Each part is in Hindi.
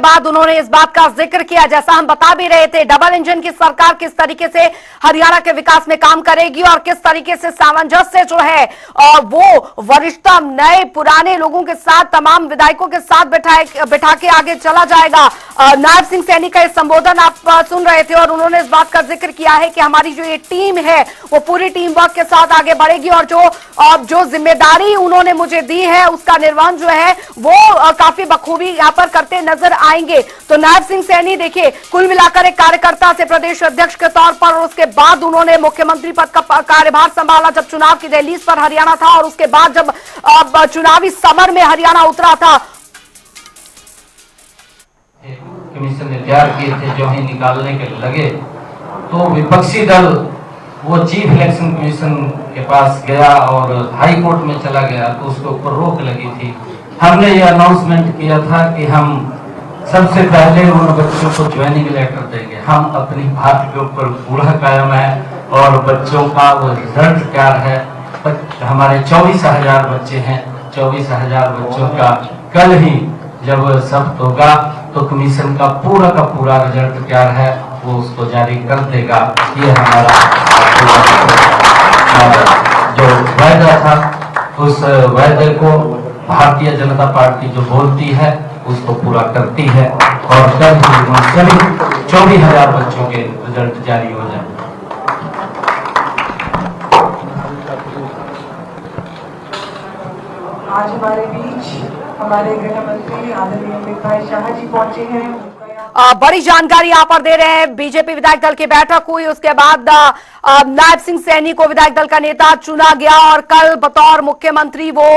बाद उन्होंने इस बात का जिक्र किया, जैसा हम बता भी रहे थे, डबल इंजन की सरकार किस तरीके से हरियाणा के विकास में काम करेगी और किस तरीके से सामंजस्य जो है वो वरिष्ठतम नए पुराने लोगों के साथ, तमाम विधायकों के साथ बिठा के आगे चला जाएगा। नायब सिंह सैनी का इस संबोधन आप सुन रहे थे और उन्होंने इस बात का जिक्र किया है कि हमारी जो ये टीम है वो पूरी टीम वर्क के साथ आगे बढ़ेगी और जो जिम्मेदारी उन्होंने मुझे दी है उसका निर्वहन जो है वो काफी बखूबी यहाँ पर करते नजर आएंगे। तो नायब सिंह सैनी देखिए, कुल मिलाकर एक कार्यकर्ता से प्रदेश अध्यक्ष के तौर पर, और उसके बाद उन्होंने मुख्यमंत्री पद का कार्यभार संभाला जब चुनाव की दहलीज पर हरियाणा था, और उसके बाद जब चुनावी समर में हरियाणा उतरा था। कमीशन ने तैयार किए थे, जो ही निकालने के लगे तो विपक्षी दल वो चीफ इलेक्शन कमीशन के पास गया और हाई कोर्ट में चला गया, तो उसके ऊपर रोक लगी थी। हमने ये अनाउंसमेंट किया था कि हम सबसे पहले उन बच्चों को ज्वाइनिंग लेटर देंगे। हम अपनी बात के ऊपर पूरा कायम है और बच्चों का वो रिजल्ट क्या है। हमारे 24,000 बच्चे हैं, 24,000 बच्चों का कल ही जब सब होगा तो कमीशन का पूरा रिजल्ट क्या है वो उसको जारी कर देगा। ये हमारा जो वायदा था, उस वायदे को भारतीय जनता पार्टी जो बोलती है उसको पूरा करती है और कल ही सभी 24,000 बच्चों के रिजल्ट जारी हो जाए। आज हमारे बीच हमारे गृह मंत्री आदरणीय अमित भाई शाह जी पहुंचे हैं। बड़ी जानकारी यहाँ पर दे रहे हैं। बीजेपी विधायक दल की बैठक हुई, उसके बाद नायब सिंह सैनी को विधायक दल का नेता चुना गया और कल बतौर मुख्यमंत्री वो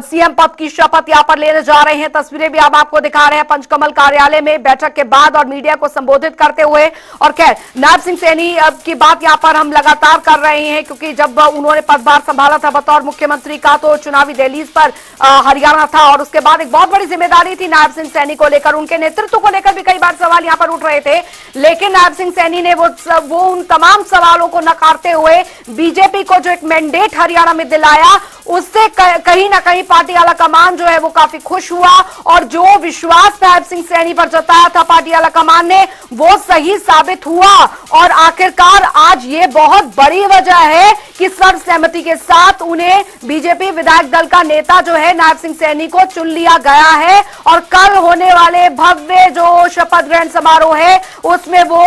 सीएम पद की शपथ यहाँ पर लेने जा रहे हैं। तस्वीरें भी अब आपको दिखा रहे हैं पंचकमल कार्यालय में बैठक के बाद और मीडिया को संबोधित करते हुए। और खैर, नायब सिंह सैनी की बात यहाँ पर हम लगातार कर रहे हैं क्योंकि जब उन्होंने पदभार संभाला था बतौर मुख्यमंत्री का तो चुनावी दहलीज पर हरियाणा था और उसके बाद एक बहुत बड़ी जिम्मेदारी थी नायब सिंह सैनी को लेकर। उनके नेतृत्व को लेकर भी कई बार सवाल यहाँ पर उठ रहे थे, लेकिन नायब सिंह सैनी ने वो उन तमाम सवालों को नकारते हुए बीजेपी को जो एक मैंडेट हरियाणा में दिलाया उससे कहीं ना कहीं पार्टी आला कमान जो है वो काफी खुश हुआ और जो विश्वास नायब सिंह सैनी पर जताया था पार्टी आला कमान ने वो सही साबित हुआ। और आखिरकार आज ये बहुत बड़ी वजह है कि सर्वसहमति के साथ उन्हें बीजेपी विधायक दल का नेता जो है नायब सिंह सैनी को चुन लिया गया है और कल होने वाले भव्य जो शपथ ग्रहण समारोह है उसमें वो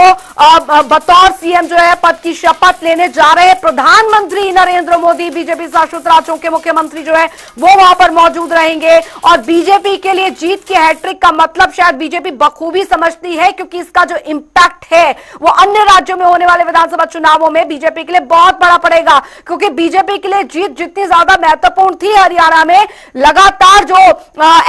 बतौर सीएम जो है पद की शपथ लेने जा रहे हैं। प्रधानमंत्री नरेंद्र मोदी, बीजेपी शासित राज्यों के मुख्यमंत्री जो है वो वहां पर मौजूद रहेंगे और बीजेपी के लिए जीत की हैट्रिक का मतलब शायद बीजेपी बखूबी समझती है क्योंकि इसका जो इंपैक्ट है वो अन्य राज्यों में होने वाले विधानसभा चुनावों में बीजेपी के लिए बहुत बड़ा पड़ेगा क्योंकि बीजेपी के लिए जीत जितनी ज्यादा महत्वपूर्ण थी हरियाणा में, लगातार जो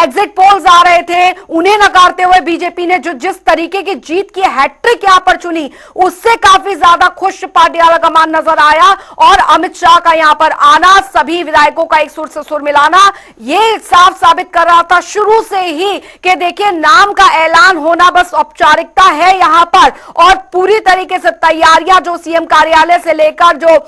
एग्जिट पोल्स आ रहे थे उन्हें नकारते हुए बीजेपी ने जो जिस तरीके की जीत की हैट्रिक यहां पर चुनी उससे काफी ज्यादा खुश पार्टी आला कमान नजर आया। और अमित शाह का यहां पर आना, सभी विधायकों का एक सुर से सुर मिलाना, ये साफ साबित कर रहा था शुरू से ही कि देखिए नाम का ऐलान होना बस औपचारिकता है यहां पर और पूरी तरीके से तैयारियां जो सीएम कार्यालय से लेकर जो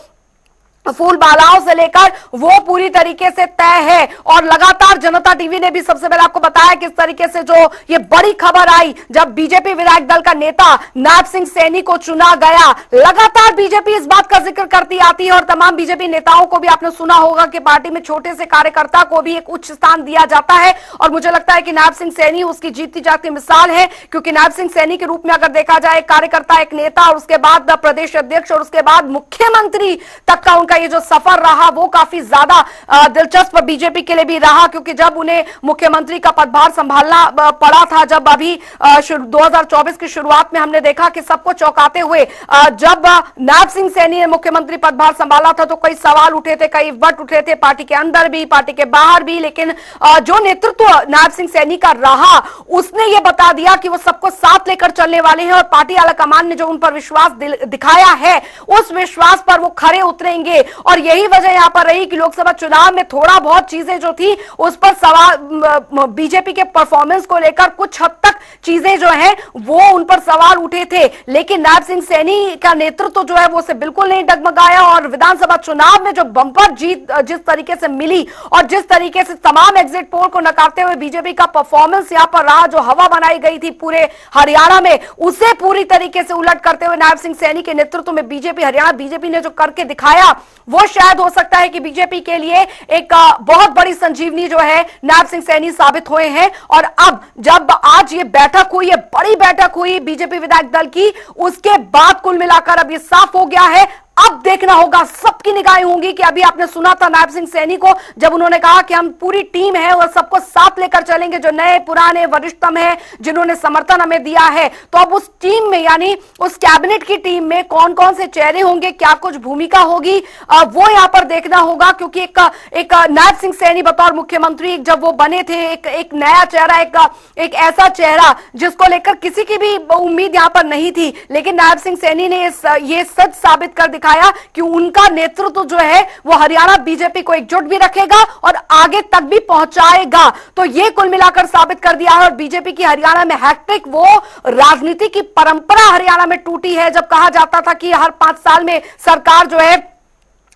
फूल मालाओं से लेकर वो पूरी तरीके से तय है। और लगातार जनता टीवी ने भी सबसे पहले आपको बताया किस तरीके से जो ये बड़ी खबर आई जब बीजेपी विधायक दल का नेता नायब सिंह सैनी को चुना गया। लगातार बीजेपी इस बात का जिक्र करती आती है और तमाम बीजेपी नेताओं को भी आपने सुना होगा कि पार्टी में छोटे से कार्यकर्ता को भी एक उच्च स्थान दिया जाता है और मुझे लगता है कि नायब सिंह सैनी उसकी जीतती जागती मिसाल है क्योंकि नायब सिंह सैनी के रूप में अगर देखा जाए एक कार्यकर्ता, एक नेता और उसके बाद प्रदेश अध्यक्ष और उसके बाद मुख्यमंत्री तक का ये जो सफर रहा वो काफी ज्यादा दिलचस्प बीजेपी के लिए भी रहा क्योंकि जब उन्हें मुख्यमंत्री का पदभार संभालना पड़ा था, जब अभी 2024 की शुरुआत में हमने देखा कि सबको चौंकाते हुए जब नायब सिंह सैनी ने मुख्यमंत्री पदभार संभाला था तो कई सवाल उठे थे, कई वट उठे थे पार्टी के अंदर भी, पार्टी के बाहर भी, लेकिन जो नेतृत्व नायब सिंह सैनी का रहा उसने ये बता दिया कि वो सबको साथ लेकर चलने वाले हैं और पार्टी आला कमान ने जो उन पर विश्वास दिखाया है उस विश्वास पर वो खरे उतरेंगे। और यही वजह यहां पर रही कि लोकसभा चुनाव में थोड़ा बहुत चीजें जो थी उस पर सवाल बीजेपी के परफॉर्मेंस को लेकर कुछ हद तक चीजें जो है वो उन पर सवाल उठे थे, लेकिन नायब सिंह सैनी का नेतृत्व जो है वो उसे बिल्कुल नहीं डगमगाया और विधानसभा चुनाव में जो बंपर जीत जिस तरीके से मिली और जिस तरीके से तमाम एग्जिट पोल को नकारते हुए बीजेपी का परफॉर्मेंस यहां पर रहा, जो हवा बनाई गई थी पूरे हरियाणा में, उसे पूरी तरीके से उलट करते हुए नायब सिंह सैनी के नेतृत्व में हरियाणा बीजेपी ने जो करके दिखाया वो शायद हो सकता है कि बीजेपी के लिए एक बहुत बड़ी संजीवनी जो है नायब सिंह सैनी साबित हुए हैं। और अब जब आज ये बैठक हुई, ये बड़ी बैठक हुई बीजेपी विधायक दल की, उसके बाद कुल मिलाकर अब ये साफ हो गया है। अब देखना होगा, सबकी निगाहें होंगी कि अभी आपने सुना था नायब सिंह सैनी को जब उन्होंने कहा कि हम पूरी टीम है और सबको साथ लेकर चलेंगे, जो नए पुराने वरिष्ठतम है जिन्होंने समर्थन हमें दिया है। तो अब उस टीम में यानी उस कैबिनेट की टीम में कौन कौन से चेहरे होंगे, क्या कुछ भूमिका होगी, वो यहां पर देखना होगा। क्योंकि एक नायब सिंह सैनी बतौर मुख्यमंत्री जब वो बने थे, एक नया चेहरा, एक ऐसा चेहरा जिसको लेकर किसी की भी उम्मीद यहां पर नहीं थी, लेकिन नायब सिंह सैनी ने ये सच साबित कर दिखाया कि उनका नेतृत्व जो है वो हरियाणा बीजेपी को एकजुट भी रखेगा और आगे तक भी पहुंचाएगा। तो ये कुल मिलाकर साबित कर दिया है। और बीजेपी की हरियाणा में हैट्रिक, वो राजनीति की परंपरा हरियाणा में टूटी है। जब कहा जाता था कि हर 5 साल में सरकार जो है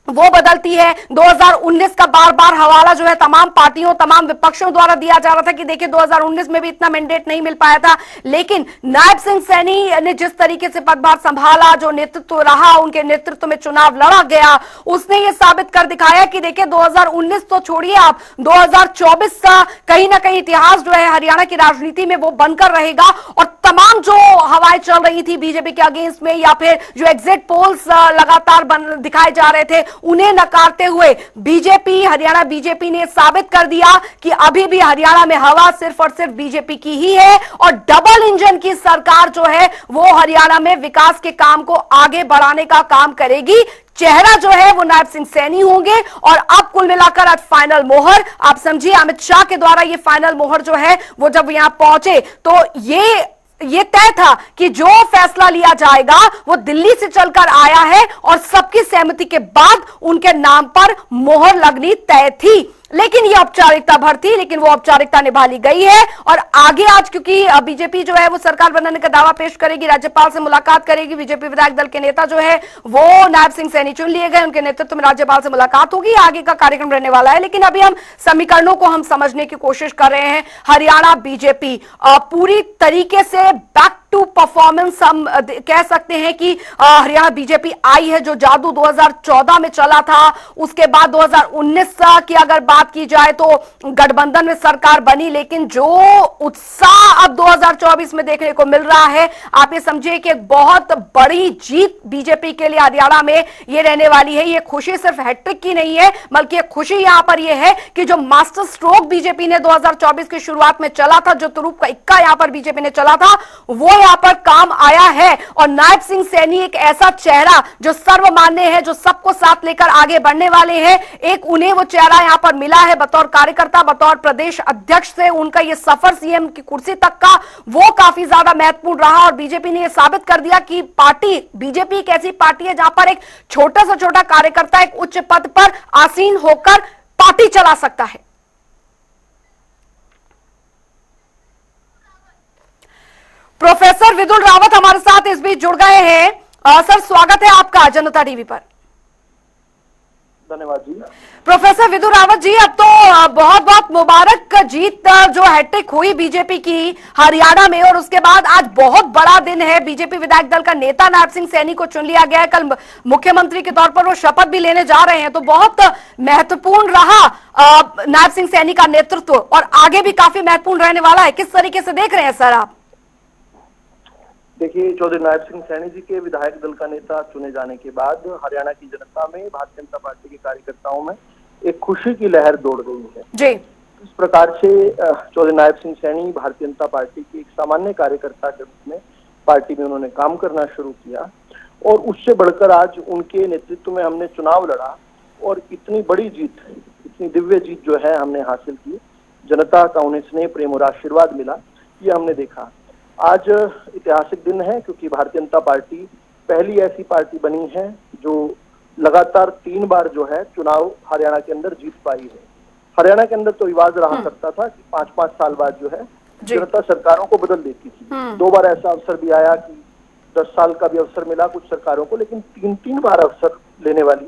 वो बदलती है, 2019 का बार बार हवाला जो है तमाम पार्टियों, तमाम विपक्षों द्वारा दिया जा रहा था कि देखिए 2019 में भी इतना मैंडेट नहीं मिल पाया था, लेकिन नायब सिंह सैनी ने जिस तरीके से पदभार संभाला, जो नेतृत्व रहा, उनके नेतृत्व में चुनाव लड़ा गया, उसने ये साबित कर दिखाया कि देखिए 2019 तो छोड़िए आप, 2024 का कहीं ना कहीं इतिहास जो है हरियाणा की राजनीति में वो बनकर रहेगा। और तमाम जो हवाएं चल रही थी बीजेपी के अगेंस्ट में, या फिर जो एग्जिट पोल्स लगातार दिखाए जा रहे थे, उन्हें नकारते हुए हरियाणा बीजेपी ने साबित कर दिया कि अभी भी हरियाणा में हवा सिर्फ और सिर्फ बीजेपी की ही है और डबल इंजन की सरकार जो है वो हरियाणा में विकास के काम को आगे बढ़ाने का काम करेगी। चेहरा जो है वो नायब सिंह सैनी होंगे। और अब कुल मिलाकर आज फाइनल मोहर, आप समझिए अमित शाह के द्वारा ये फाइनल मोहर जो है वो जब यहां पहुंचे तो ये तय था कि जो फैसला लिया जाएगा वो दिल्ली से चलकर आया है और सबकी सहमति के बाद उनके नाम पर मोहर लगनी तय थी। लेकिन ये औपचारिकता भर थी, लेकिन वो औपचारिकता निभा ली गई है। और आगे आज क्योंकि बीजेपी जो है वो सरकार बनाने का दावा पेश करेगी, राज्यपाल से मुलाकात करेगी, बीजेपी विधायक दल के नेता जो है वो नायब सिंह सैनी चुन लिए गए, उनके नेतृत्व में राज्यपाल से मुलाकात होगी, आगे का कार्यक्रम रहने वाला है। लेकिन अभी हम समीकरणों को हम समझने की कोशिश कर रहे हैं। हरियाणा बीजेपी पूरी तरीके से बैक टू परफॉर्मेंस हम कह सकते हैं कि हरियाणा बीजेपी आई है। जो जादू 2014 में चला था, उसके बाद 2019 की अगर बात की जाए तो गठबंधन में सरकार बनी, लेकिन जो उत्साह अब 2024 में देखने को मिल रहा है, आप ये समझिए कि एक बहुत बड़ी जीत बीजेपी के लिए हरियाणा में ये रहने वाली है। ये खुशी सिर्फ हैट्रिक की नहीं है, बल्कि खुशी यहां पर यह है कि जो मास्टर स्ट्रोक बीजेपी ने 2024 की शुरुआत में चला था, जो तुरुप का इक्का यहां पर बीजेपी ने चला था, वो यहां पर काम आया है। और नायब सिंह सैनी एक ऐसा चेहरा जो सर्वमान्य है, जो सबको साथ लेकर आगे बढ़ने वाले हैं, एक उन्हें वो चेहरा यहां पर मिला है बतौर कार्यकर्ता, बतौर प्रदेश अध्यक्ष से उनका ये सफर सीएम की कुर्सी तक का वो काफी ज्यादा महत्वपूर्ण रहा। और बीजेपी ने यह साबित कर दिया कि बीजेपी एक ऐसी पार्टी है जहां पर एक छोटा से छोटा कार्यकर्ता एक उच्च पद पर आसीन होकर पार्टी चला सकता है। प्रोफेसर विदुल रावत हमारे साथ इस बीच जुड़ गए हैं। सर, स्वागत है आपका जनता टीवी पर। धन्यवाद जी। प्रोफेसर विदुल रावत जी, अब तो बहुत बहुत मुबारक जीत जो हैट्रिक हुई बीजेपी की हरियाणा में, और उसके बाद आज बहुत बड़ा दिन है। बीजेपी विधायक दल का नेता नायब सिंह सैनी को चुन लिया गया है, कल मुख्यमंत्री के तौर पर वो शपथ भी लेने जा रहे हैं, तो बहुत महत्वपूर्ण रहा नायब सिंह सैनी का नेतृत्व और आगे भी काफी महत्वपूर्ण रहने वाला है। किस तरीके से देख रहे हैं सर आप? देखिए, चौधरी नायब सिंह सैनी जी के विधायक दल का नेता चुने जाने के बाद हरियाणा की जनता में, भारतीय जनता पार्टी के कार्यकर्ताओं में एक खुशी की लहर दौड़ गई है जी। इस प्रकार से चौधरी नायब सिंह सैनी भारतीय जनता पार्टी के एक सामान्य कार्यकर्ता के रूप में पार्टी में उन्होंने काम करना शुरू किया, और उससे बढ़कर आज उनके नेतृत्व में हमने चुनाव लड़ा और इतनी बड़ी जीत, इतनी दिव्य जीत जो है हमने हासिल की। जनता का उन्हें स्नेह, प्रेम और आशीर्वाद मिला, ये हमने देखा। आज ऐतिहासिक दिन है क्योंकि भारतीय जनता पार्टी पहली ऐसी पार्टी बनी है जो लगातार 3 बार जो है चुनाव हरियाणा के अंदर जीत पाई है। हरियाणा के अंदर तो विवाद रहा करता था कि 5-5 साल बाद जो है जनता सरकारों को बदल देती थी। 2 बार ऐसा अवसर भी आया कि 10 साल का भी अवसर मिला कुछ सरकारों को, लेकिन 3 बार अवसर लेने वाली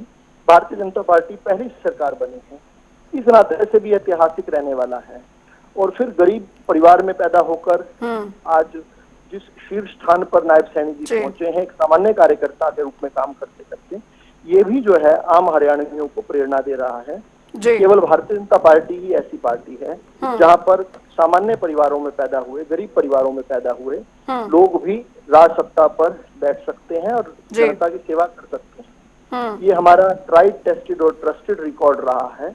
भारतीय जनता पार्टी पहली सरकार बनी है। इस नाते से भी ऐतिहासिक रहने वाला है। और फिर गरीब परिवार में पैदा होकर आज जिस शीर्ष स्थान पर नायब सैनी जी पहुंचे हैं, एक सामान्य कार्यकर्ता के रूप में काम करते करते, ये भी जो है आम हरियाणवियों को प्रेरणा दे रहा है। केवल भारतीय जनता पार्टी ही ऐसी पार्टी है जहां पर सामान्य परिवारों में पैदा हुए, गरीब परिवारों में पैदा हुए लोग भी राज सत्ता पर बैठ सकते हैं और जनता की सेवा कर सकते हैं। ये हमारा ट्राइड, टेस्टेड और ट्रस्टेड रिकॉर्ड रहा है,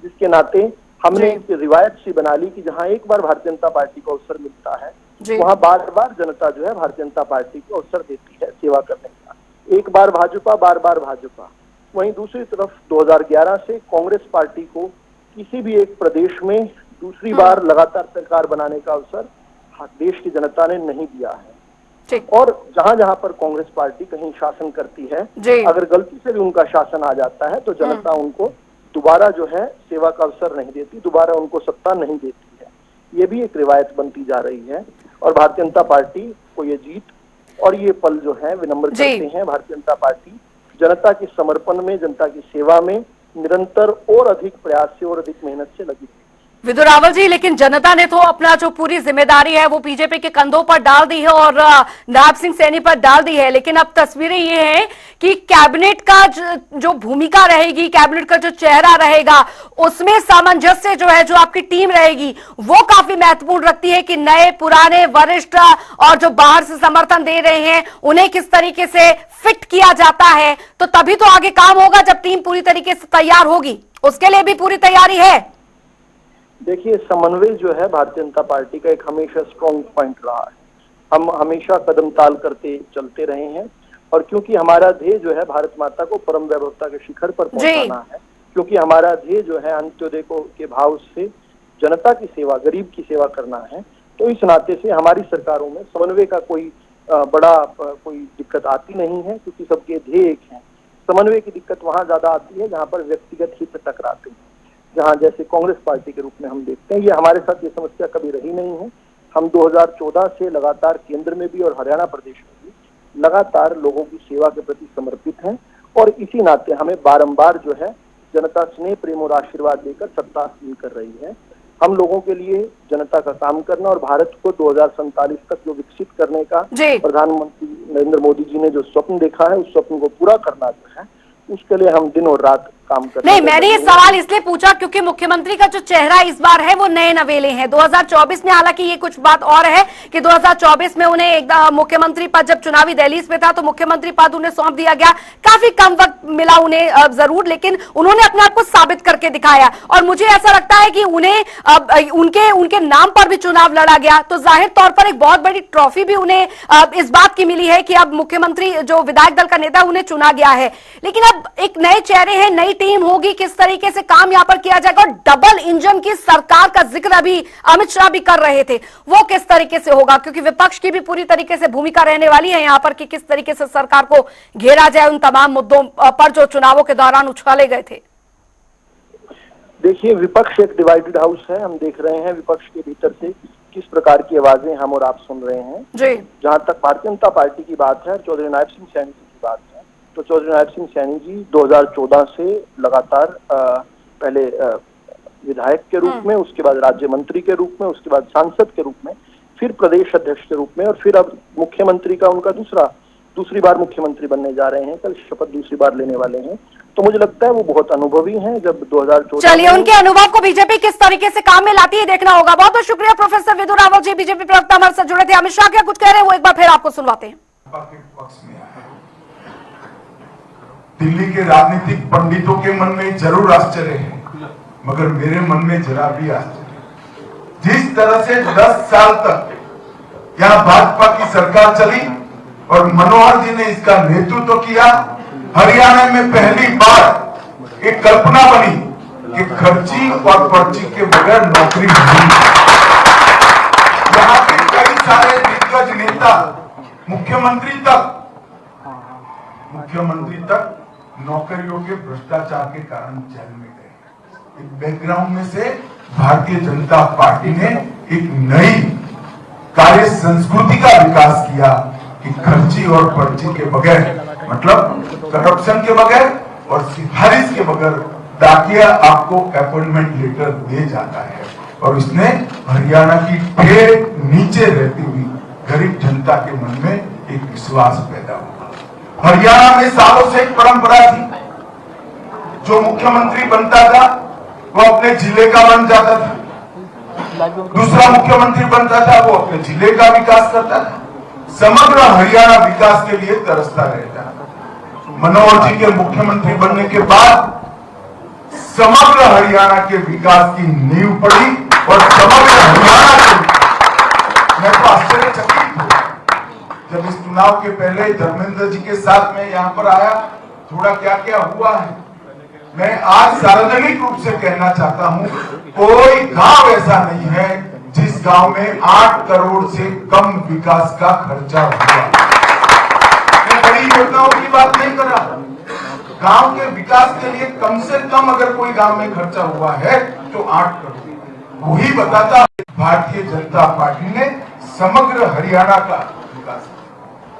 जिसके नाते हमने एक रिवायत सी बना ली कि जहां एक बार भारतीय जनता पार्टी को अवसर मिलता है वहां बार बार जनता जो है भारतीय जनता पार्टी को अवसर देती है सेवा करने का। एक बार भाजपा, बार बार भाजपा। वहीं दूसरी तरफ 2011 से कांग्रेस पार्टी को किसी भी एक प्रदेश में दूसरी बार लगातार सरकार बनाने का अवसर देश की जनता ने नहीं दिया है। और जहां जहां पर कांग्रेस पार्टी कहीं शासन करती है, अगर गलती से भी उनका शासन आ जाता है तो जनता उनको दोबारा जो है सेवा का अवसर नहीं देती, दोबारा उनको सत्ता नहीं देती है। ये भी एक रिवायत बनती जा रही है और भारतीय जनता पार्टी को ये जीत और ये पल जो है विनम्र करते हैं। भारतीय जनता पार्टी जनता के समर्पण में, जनता की सेवा में निरंतर और अधिक प्रयास से और अधिक मेहनत से लगी। विदुर रावल जी, लेकिन जनता ने तो अपना जो पूरी जिम्मेदारी है वो बीजेपी के कंधों पर डाल दी है और नायब सिंह सैनी पर डाल दी है। लेकिन अब तस्वीरें ये हैं कि कैबिनेट का जो भूमिका रहेगी, कैबिनेट का जो चेहरा रहेगा, उसमें सामंजस्य जो है, जो आपकी टीम रहेगी, वो काफी महत्वपूर्ण रखती है कि नए, पुराने, वरिष्ठ और जो बाहर से समर्थन दे रहे हैं उन्हें किस तरीके से फिट किया जाता है। तो तभी तो आगे काम होगा जब टीम पूरी तरीके से तैयार होगी। उसके लिए भी पूरी तैयारी है। देखिए, समन्वय जो है भारतीय जनता पार्टी का एक हमेशा स्ट्रॉन्ग पॉइंट रहा है। हम हमेशा कदम ताल करते चलते रहे हैं और क्योंकि हमारा ध्येय जो है भारत माता को परम वैभवता के शिखर पर पहुंचाना है, क्योंकि हमारा ध्येय जो है अंत्योदय को के भाव से जनता की सेवा, गरीब की सेवा करना है, तो इस नाते से हमारी सरकारों में समन्वय का कोई बड़ा कोई दिक्कत आती नहीं है, क्योंकि सबके ध्येय एक है। समन्वय की दिक्कत वहां ज्यादा आती है जहां पर व्यक्तिगत हित टकराते हैं, जहां जैसे कांग्रेस पार्टी के रूप में हम देखते हैं। ये हमारे साथ ये समस्या कभी रही नहीं है। हम 2014 से लगातार केंद्र में भी और हरियाणा प्रदेश में भी लगातार लोगों की सेवा के प्रति समर्पित हैं और इसी नाते हमें बारंबार जो है जनता स्नेह, प्रेम और आशीर्वाद देकर सत्ता हासिल कर रही है। हम लोगों के लिए जनता का काम करना और भारत को 2047 तक जो विकसित करने का प्रधानमंत्री नरेंद्र मोदी जी ने जो स्वप्न देखा है, उस स्वप्न को पूरा करना जो है, उसके लिए हम दिन और रात काम कर रहे हैं। नहीं, मैंने ये सवाल इसलिए पूछा क्योंकि मुख्यमंत्री का जो चेहरा इस बार है वो नए नवेले हैं। 2024 में हालांकि ये कुछ बात और है कि 2024 में उन्हें एक मुख्यमंत्री पद, जब चुनावी दहलीज पे था तो मुख्यमंत्री पद उन्हें सौंप दिया गया, काफी कम वक्त मिला उन्हें जरूर, लेकिन उन्होंने अपने आप को साबित करके दिखाया और मुझे ऐसा लगता है कि उन्हें उनके नाम पर भी चुनाव लड़ा गया, तो जाहिर तौर पर एक बहुत बड़ी ट्रॉफी भी उन्हें इस बात की मिली है कि अब मुख्यमंत्री जो विधायक दल का नेता उन्हें चुना गया है। लेकिन अब एक नए चेहरे हैं, नई टीम होगी, किस तरीके से काम यहां पर किया जाएगा। और डबल इंजन की सरकार का जिक्र अभी अमित शाह भी कर रहे थे, वो किस तरीके से होगा, क्योंकि विपक्ष की भी पूरी तरीके से भूमिका रहने वाली है यहां पर कि किस तरीके से सरकार को घेरा जाए उन तमाम मुद्दों पर जो चुनावों के दौरान उछाले गए थे। देखिए, विपक्ष एक डिवाइडेड हाउस है। हम देख रहे हैं विपक्ष के भीतर से किस प्रकार की आवाजें हम और आप सुन रहे हैं। जहां तक भारतीय जनता पार्टी की बात है, चौधरी नायब सिंह सैनी जी की बात है, तो चौधरी नायब सिंह सैनी जी 2014 से लगातार पहले विधायक के रूप में, उसके बाद राज्य मंत्री के रूप में, उसके बाद सांसद के रूप में, फिर प्रदेश अध्यक्ष के रूप में और फिर अब मुख्यमंत्री का उनका दूसरी बार मुख्यमंत्री बनने जा रहे हैं। कल शपथ दूसरी बार लेने वाले हैं, तो मुझे लगता है वो बहुत अनुभवी हैं। जब 2014 चलिए, उनके अनुभव को बीजेपी किस तरीके से काम में लाती है देखना होगा। बहुत बहुत शुक्रिया प्रोफेसर विदुर रावल जी, बीजेपी प्रवक्ता हमारे साथ जुड़े थे। अमित शाह क्या कुछ कह रहे हैं वो एक बार फिर आपको सुनवाते हैं। दिल्ली के राजनीतिक पंडितों के मन में जरूर आश्चर्य है, मगर मेरे मन में जरा भी आश्चर्य। जिस तरह से 10 साल तक यहाँ भाजपा की सरकार चली और मनोहर जी ने इसका नेतृत्व किया, हरियाणा में पहली बार एक कल्पना बनी कि खर्ची और पर्ची के बगैर नौकरी नहीं। यहाँ के कई सारे दिग्गज नेता मुख्यमंत्री तक नौकरियों के भ्रष्टाचार के कारण जेल में गए। बैकग्राउंड में से भारतीय जनता पार्टी ने एक नई कार्य संस्कृति का विकास किया कि खर्ची और पर्ची के बगैर, मतलब करप्शन के बगैर और सिफारिश के बगैर डाकिया आपको अपॉइंटमेंट लेटर दे जाता है। और इसने हरियाणा की ठेठ नीचे रहती हुई गरीब जनता के मन में एक विश्वास पैदा हुआ। हरियाणा में सालों से एक परंपरा थी, जो मुख्यमंत्री बनता था वो अपने जिले का बन जाता था, दूसरा मुख्यमंत्री बनता था वो अपने जिले का विकास करता था, समग्र हरियाणा विकास के लिए तरसता रहता। मनोहर जी के मुख्यमंत्री बनने के बाद समग्र हरियाणा के विकास की नींव पड़ी और समग्र हरियाणा के, मैं तो आश्चर्यचकित हूं जब इस चुनाव के पहले धर्मेंद्र जी के साथ मैं यहाँ पर आया, थोड़ा क्या क्या हुआ है मैं आज सार्वजनिक रूप से कहना चाहता हूं, कोई गांव ऐसा नहीं है जिस गांव में 8 करोड़ से कम विकास का खर्चा हुआ। मैं बड़ी योजनाओं की बात नहीं कर रहा, गांव के विकास के लिए कम से कम अगर कोई गांव में खर्चा हुआ है तो 8 करोड़। वही बताता भारतीय जनता पार्टी ने समग्र हरियाणा का विकास,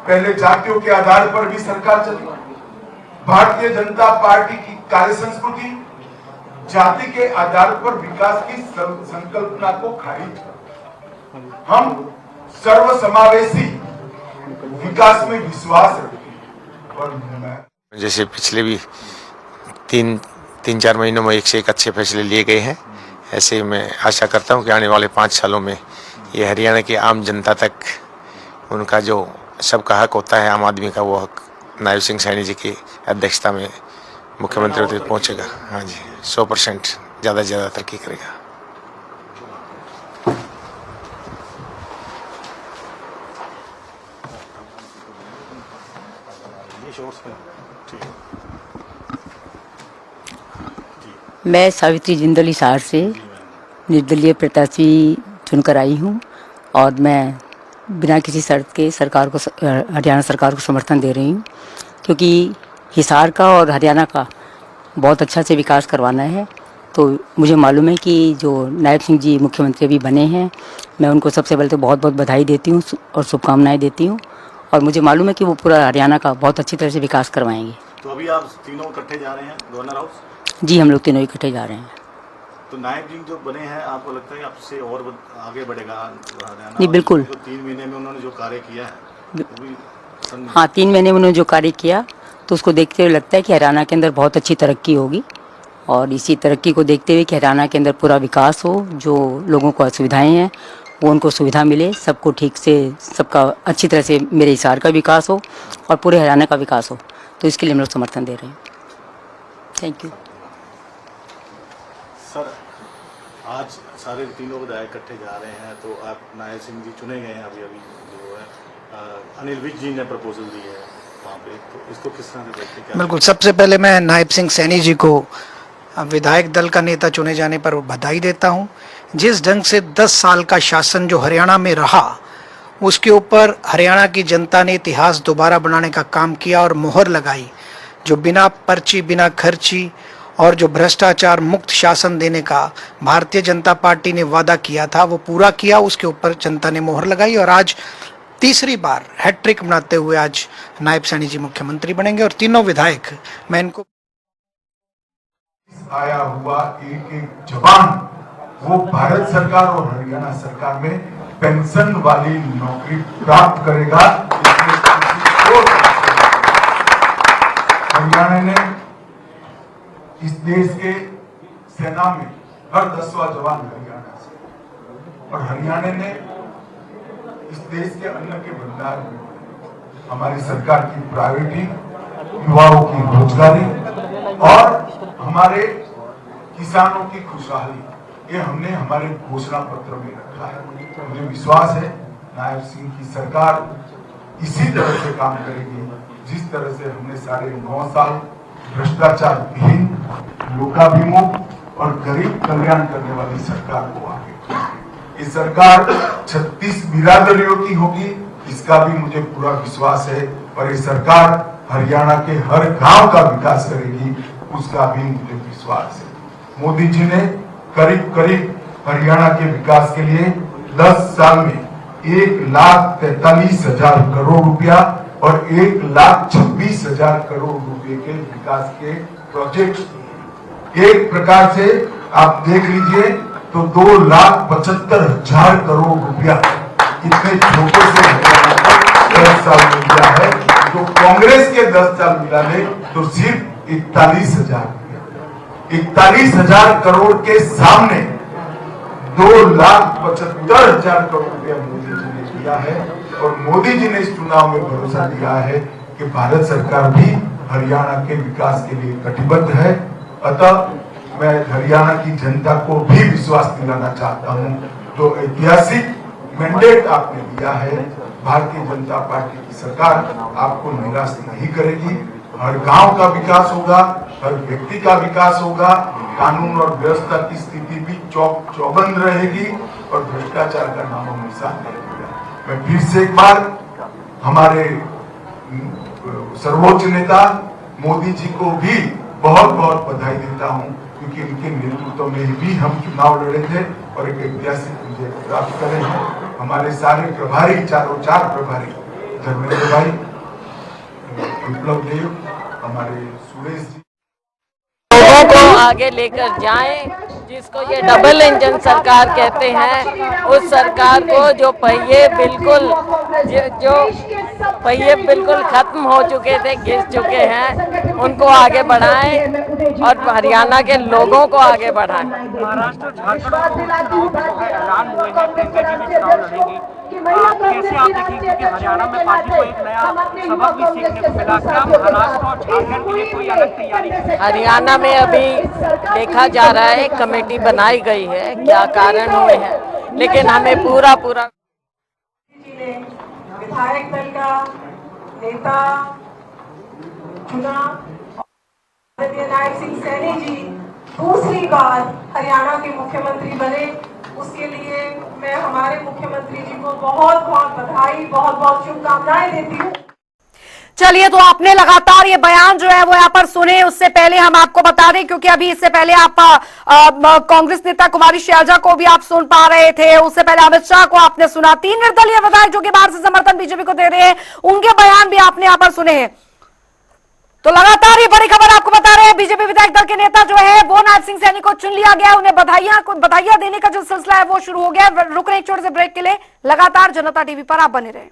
पहले जातियों के आधार पर भी सरकार चली। भारतीय जनता पार्टी की कार्य संस्कृति जाति के आधार पर विकास की संकल्पना को खारिज कर, हम सर्वसमावेशी विकास में विश्वास रखते हैं। और जैसे पिछले भी तीन चार महीनों में एक से एक अच्छे फैसले लिए गए हैं, ऐसे ही मैं आशा करता हूं कि आने वाले 5 सालों में ये हरियाणा की आम जनता तक उनका जो सबका हक होता है, आम आदमी का, वो हक नायब सिंह सैनी जी की अध्यक्षता में मुख्यमंत्री तक पहुंचेगा। हाँ जी, 100% ज़्यादा से ज़्यादा तरक्की करेगा। मैं सावित्री जिंदल हिसार से निर्दलीय प्रत्याशी चुनकर आई हूँ और मैं बिना किसी शर्त के हरियाणा सरकार को समर्थन दे रही हूँ, क्योंकि हिसार का और हरियाणा का बहुत अच्छा से विकास करवाना है। तो मुझे मालूम है कि जो नायब सिंह जी मुख्यमंत्री अभी बने हैं, मैं उनको सबसे पहले तो बहुत बहुत बधाई देती हूँ और शुभकामनाएं देती हूँ, और मुझे मालूम है कि वो पूरा हरियाणा का बहुत अच्छी तरह से विकास करवाएंगे। तो अभी आप तीनों इकट्ठे जा रहे हैं गवर्नर हाउस? जी, हम लोग तीनों इकट्ठे जा रहे हैं। तो नायब जी जो बने हैं, आपको लगता है आपसे और आगे बढ़ेगा हरियाणा? जी बिल्कुल। 3 महीने में उन्होंने जो कार्य किया है, हाँ, 3 महीने में उन्होंने जो कार्य किया, तो उसको देखते हुए लगता है कि हरियाणा के अंदर बहुत अच्छी तरक्की होगी, और इसी तरक्की को देखते हुए कि हरियाणा के अंदर पूरा विकास हो, जो लोगों को असुविधाएं हैं वो उनको सुविधा मिले, सबको ठीक से, सबका अच्छी तरह से मेरे हिसार का विकास हो और पूरे हरियाणा का विकास हो, तो इसके लिए हम लोग समर्थन दे रहे हैं। Thank you sir. आज सारे तीनों विधायक इकट्ठे जा रहे हैं, तो आप नायब सिंह जी चुने गए हैं अभी जो है अनिल विज जी ने प्रपोजल दी है वहाँ पे, तो इसको किस तरह से देखते हैं? बिल्कुल, सबसे पहले मैं नायब सिंह सैनी जी को विधायक दल का नेता चुने जाने पर बधाई देता हूं। जिस ढंग से 10 साल का शासन जो हरियाणा में रहा, उसके ऊपर हरियाणा की जनता ने इतिहास दोबारा बनाने का काम किया और मोहर लगाई। जो बिना पर्ची, बिना खर्ची और जो भ्रष्टाचार मुक्त शासन देने का भारतीय जनता पार्टी ने वादा किया था, वो पूरा किया, उसके ऊपर जनता ने मोहर लगाई, और आज तीसरी बार हैट्रिक बनाते हुए आज नायब सैनी जी मुख्यमंत्री बनेंगे। और तीनों विधायक, मैं इनको आया हुआ एक जवान वो भारत सरकार और हरियाणा सरकार में पेंशन वाली नौकरी प्राप्त करेगा। हरियाणा ने इस देश के सेना में हर 10वां जवान हरियाणा से, और हरियाणा ने इस देश के अन्न के भंडार में हमारी सरकार की प्रायोरिटी, युवाओं की रोजगारी और हमारे किसानों की खुशहाली, ये हमने हमारे घोषणा पत्र में रखा है। मुझे विश्वास है नायब सिंह की सरकार इसी तरह से काम करेगी, जिस तरह से हमने साढ़े 9 साल भ्रष्टाचार विहीन, लोकाभिमुख और गरीब कल्याण करने वाली सरकार को आगे। ये सरकार 36 बिरादरियों की होगी, इसका भी मुझे पूरा विश्वास है, और ये सरकार हरियाणा के हर गांव का विकास करेगी, उसका भी मुझे विश्वास है। मोदी जी ने करीब करीब हरियाणा के विकास के लिए 10 साल में 1,43,000 करोड़ रुपया और 1,26,000 करोड़ रुपए के विकास के प्रोजेक्ट। एक प्रकार से आप देख लीजिए तो 2,75,000 करोड़ रुपया इतने छोटे से 10 साल में मिला है। तो कांग्रेस के 10 साल मिला ले तो सिर्फ 41,000 करोड़ के सामने 2,75,000 करोड़ रुपया मोदी जी ने दिया है। और मोदी जी ने इस चुनाव में भरोसा दिया है कि भारत सरकार भी हरियाणा के विकास के लिए कटिबद्ध है। अतः मैं हरियाणा की जनता को भी विश्वास दिलाना चाहता हूं, जो ऐतिहासिक मैंडेट आपने दिया है, भारतीय जनता पार्टी की सरकार आपको निराश नहीं करेगी। हर गांव का विकास होगा, हर व्यक्ति का विकास होगा, कानून और व्यवस्था की स्थिति भी चौबंद रहेगी और भ्रष्टाचार का नाम हमेशा नहीं रहेगा। मैं फिर से एक बार हमारे सर्वोच्च नेता मोदी जी को भी बहुत बहुत बधाई देता हूं, क्योंकि उनके नेतृत्व में भी हम चुनाव लड़े थे और एक ऐतिहासिक विजय प्राप्त करे हैं। हमारे सारे प्रभारी, चार प्रभारी, धर्मेंद्र भाई, विप्लव देव, हमारे सुरेश जी, लोगों को आगे लेकर जाएं, जिसको ये डबल इंजन सरकार कहते हैं, उस सरकार को जो पहिए बिल्कुल खत्म हो चुके थे, घिस चुके हैं, उनको आगे बढ़ाएं और हरियाणा के लोगों को आगे बढ़ाएं। महाराष्ट्र, झारखंड ऐलान हुए हैं, प्रियंका जी भी चुनाव लड़ेंगी। कैसे आप देखेंगे, क्योंकि हरियाणा में पार्टी को एक नया सबक भी सीखने को मिला। क्या महाराष्ट्र और झारखंड के लिए कोई अलग तैयारी? हरियाणा में अभी देखा जा रहा है, कमेटी बनाई गई है, क्या कारण हुए हैं, लेकिन हमें पूरा विधायक दल का नेता चुना। नायब सिंह सैनी जी दूसरी बार हरियाणा के मुख्यमंत्री बने, उसके लिए मैं हमारे मुख्यमंत्री जी को बहुत बहुत बधाई, बहुत बहुत शुभकामनाएं देती हूँ। चलिए, तो आपने लगातार ये बयान जो है वो यहाँ पर सुने। उससे पहले हम आपको बता दें, क्योंकि अभी इससे पहले आप कांग्रेस नेता कुमारी शैलजा को भी आप सुन पा रहे थे, उससे पहले अमित शाह को आपने सुना, 3 निर्दलीय विधायक जो कि बाहर से समर्थन बीजेपी को दे रहे हैं, उनके बयान भी आपने यहाँ पर सुने हैं। तो लगातार ये बड़ी खबर आपको बता रहे हैं, बीजेपी विधायक दल के नेता जो है वो नायब सिंह सैनी को चुन लिया गया, उन्हें बधाइयां देने का जो सिलसिला है वो शुरू हो गया। रुक रहे एक छोटे से ब्रेक के लिए, लगातार जनता टीवी पर आप बने रहे।